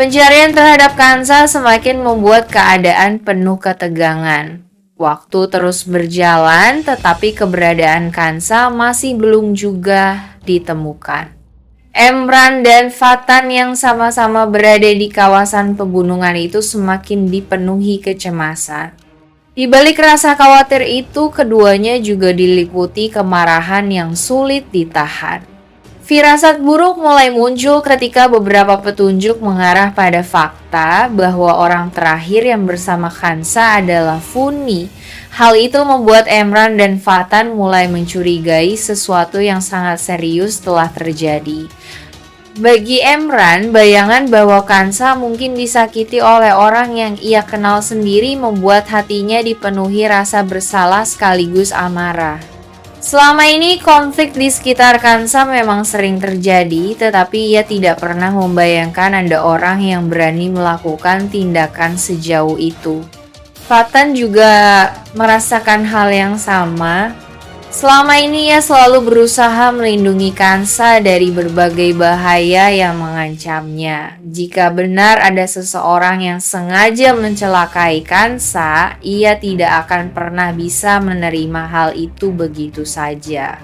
Pencarian terhadap Kansa semakin membuat keadaan penuh ketegangan. Waktu terus berjalan, tetapi keberadaan Kansa masih belum juga ditemukan. Emran dan Fatan yang sama-sama berada di kawasan pegunungan itu semakin dipenuhi kecemasan. Di balik rasa khawatir itu, keduanya juga diliputi kemarahan yang sulit ditahan. Firasat buruk mulai muncul ketika beberapa petunjuk mengarah pada fakta bahwa orang terakhir yang bersama Kansa adalah Funi. Hal itu membuat Emran dan Fatan mulai mencurigai sesuatu yang sangat serius telah terjadi. Bagi Emran, bayangan bahwa Kansa mungkin disakiti oleh orang yang ia kenal sendiri membuat hatinya dipenuhi rasa bersalah sekaligus amarah. Selama ini konflik di sekitar Kansa memang sering terjadi, tetapi ia tidak pernah membayangkan ada orang yang berani melakukan tindakan sejauh itu. Fatan juga merasakan hal yang sama. Selama ini ia selalu berusaha melindungi Kansa dari berbagai bahaya yang mengancamnya. Jika benar ada seseorang yang sengaja mencelakai Kansa, ia tidak akan pernah bisa menerima hal itu begitu saja.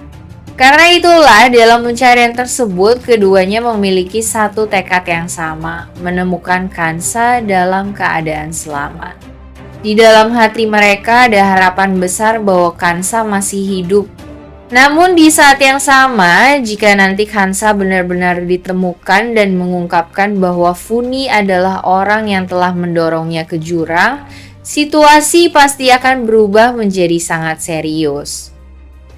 Karena itulah dalam pencarian tersebut keduanya memiliki satu tekad yang sama, menemukan Kansa dalam keadaan selamat. Di dalam hati mereka ada harapan besar bahwa Kansa masih hidup. Namun di saat yang sama, jika nanti Kansa benar-benar ditemukan dan mengungkapkan bahwa Funi adalah orang yang telah mendorongnya ke jurang, situasi pasti akan berubah menjadi sangat serius.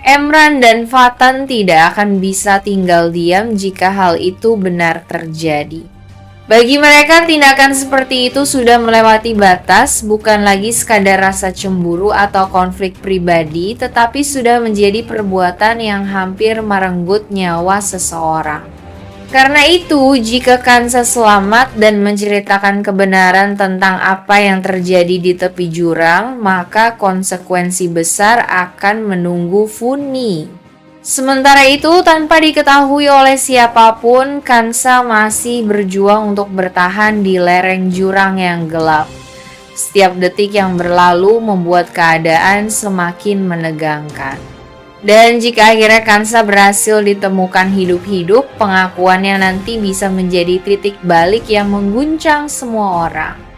Emran dan Fatan tidak akan bisa tinggal diam jika hal itu benar terjadi. Bagi mereka, tindakan seperti itu sudah melewati batas, bukan lagi sekadar rasa cemburu atau konflik pribadi, tetapi sudah menjadi perbuatan yang hampir merenggut nyawa seseorang. Karena itu, jika Kansa selamat dan menceritakan kebenaran tentang apa yang terjadi di tepi jurang, maka konsekuensi besar akan menunggu Funi. Sementara itu, tanpa diketahui oleh siapapun, Kansa masih berjuang untuk bertahan di lereng jurang yang gelap. Setiap detik yang berlalu membuat keadaan semakin menegangkan. Dan jika akhirnya Kansa berhasil ditemukan hidup-hidup, pengakuannya nanti bisa menjadi titik balik yang mengguncang semua orang.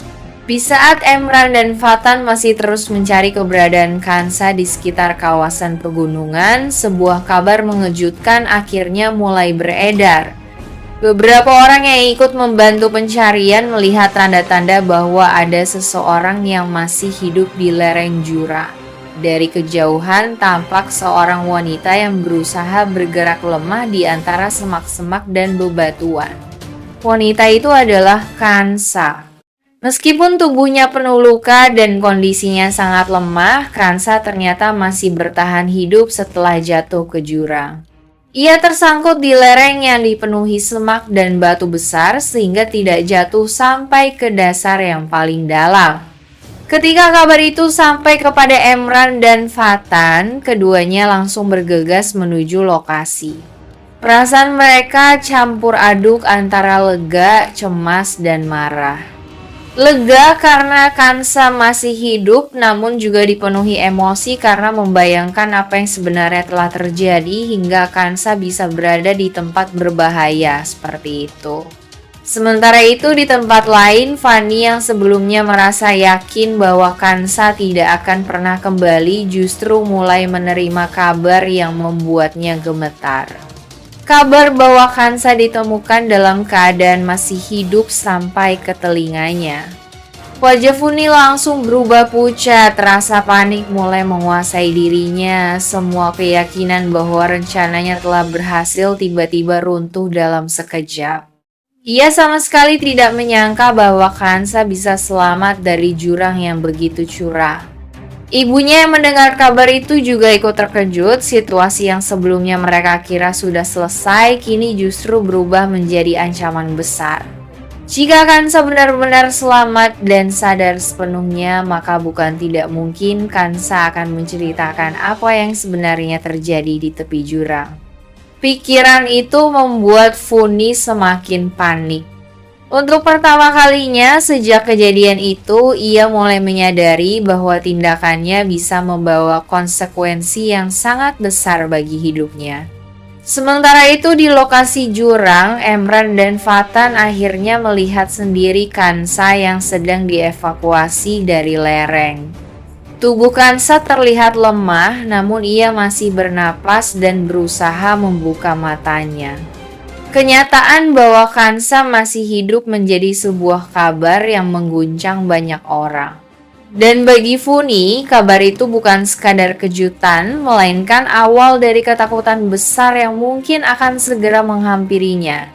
Di saat Emran dan Fatan masih terus mencari keberadaan Kansa di sekitar kawasan pegunungan, sebuah kabar mengejutkan akhirnya mulai beredar. Beberapa orang yang ikut membantu pencarian melihat tanda-tanda bahwa ada seseorang yang masih hidup di lereng jurang. Dari kejauhan tampak seorang wanita yang berusaha bergerak lemah di antara semak-semak dan bebatuan. Wanita itu adalah Kansa. Meskipun tubuhnya penuh luka dan kondisinya sangat lemah, Kansa ternyata masih bertahan hidup setelah jatuh ke jurang. Ia tersangkut di lereng yang dipenuhi semak dan batu besar sehingga tidak jatuh sampai ke dasar yang paling dalam. Ketika kabar itu sampai kepada Emran dan Fatan, keduanya langsung bergegas menuju lokasi. Perasaan mereka campur aduk antara lega, cemas, dan marah. Lega karena Kansa masih hidup, namun juga dipenuhi emosi karena membayangkan apa yang sebenarnya telah terjadi hingga Kansa bisa berada di tempat berbahaya seperti itu. Sementara itu di tempat lain, Fanny yang sebelumnya merasa yakin bahwa Kansa tidak akan pernah kembali justru mulai menerima kabar yang membuatnya gemetar. Kabar bahwa Kansa ditemukan dalam keadaan masih hidup sampai ke telinganya. Wajah Funi langsung berubah pucat, rasa panik mulai menguasai dirinya. Semua keyakinan bahwa rencananya telah berhasil tiba-tiba runtuh dalam sekejap. Ia sama sekali tidak menyangka bahwa Kansa bisa selamat dari jurang yang begitu curam. Ibunya yang mendengar kabar itu juga ikut terkejut. Situasi yang sebelumnya mereka kira sudah selesai, kini justru berubah menjadi ancaman besar. Jika Kansa benar-benar selamat dan sadar sepenuhnya, maka bukan tidak mungkin Kansa akan menceritakan apa yang sebenarnya terjadi di tepi jurang. Pikiran itu membuat Funi semakin panik. Untuk pertama kalinya sejak kejadian itu, ia mulai menyadari bahwa tindakannya bisa membawa konsekuensi yang sangat besar bagi hidupnya. Sementara itu di lokasi jurang, Emran dan Fatan akhirnya melihat sendiri Kansa yang sedang dievakuasi dari lereng. Tubuh Kansa terlihat lemah, namun ia masih bernapas dan berusaha membuka matanya. Kenyataan bahwa Kansa masih hidup menjadi sebuah kabar yang mengguncang banyak orang. Dan bagi Funi, kabar itu bukan sekadar kejutan, melainkan awal dari ketakutan besar yang mungkin akan segera menghampirinya.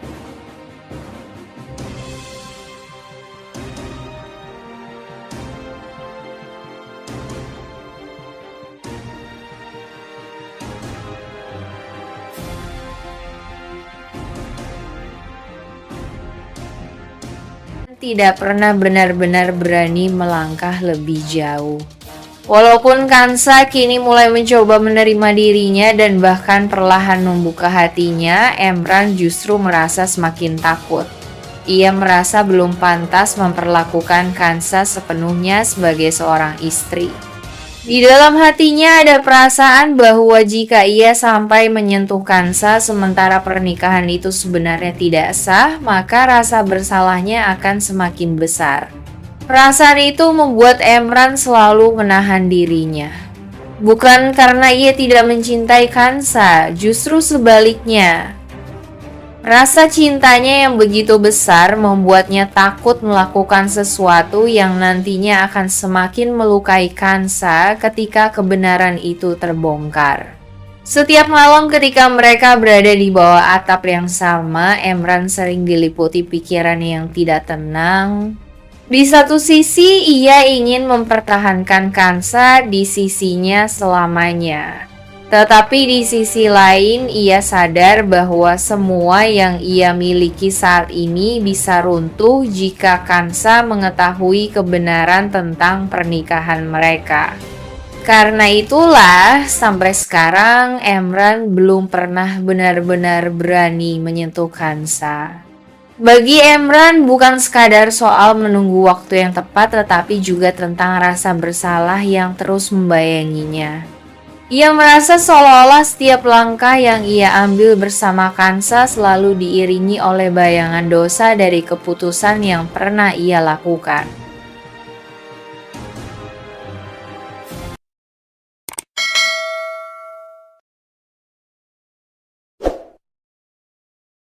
Tidak pernah benar-benar berani melangkah lebih jauh. Walaupun Kansa kini mulai mencoba menerima dirinya dan bahkan perlahan membuka hatinya, Emran justru merasa semakin takut. Ia merasa belum pantas memperlakukan Kansa sepenuhnya sebagai seorang istri. Di dalam hatinya ada perasaan bahwa jika ia sampai menyentuh Kansa sementara pernikahan itu sebenarnya tidak sah, maka rasa bersalahnya akan semakin besar. Perasaan itu membuat Emran selalu menahan dirinya. Bukan karena ia tidak mencintai Kansa, justru sebaliknya. Rasa cintanya yang begitu besar membuatnya takut melakukan sesuatu yang nantinya akan semakin melukai Kansa ketika kebenaran itu terbongkar. Setiap malam ketika mereka berada di bawah atap yang sama, Emran sering diliputi pikiran yang tidak tenang. Di satu sisi, ia ingin mempertahankan Kansa di sisinya selamanya. Tetapi di sisi lain, ia sadar bahwa semua yang ia miliki saat ini bisa runtuh jika Kansa mengetahui kebenaran tentang pernikahan mereka. Karena itulah, sampai sekarang Emran belum pernah benar-benar berani menyentuh Kansa. Bagi Emran, bukan sekadar soal menunggu waktu yang tepat, tetapi juga tentang rasa bersalah yang terus membayanginya. Ia merasa seolah-olah setiap langkah yang ia ambil bersama Kansa selalu diiringi oleh bayangan dosa dari keputusan yang pernah ia lakukan.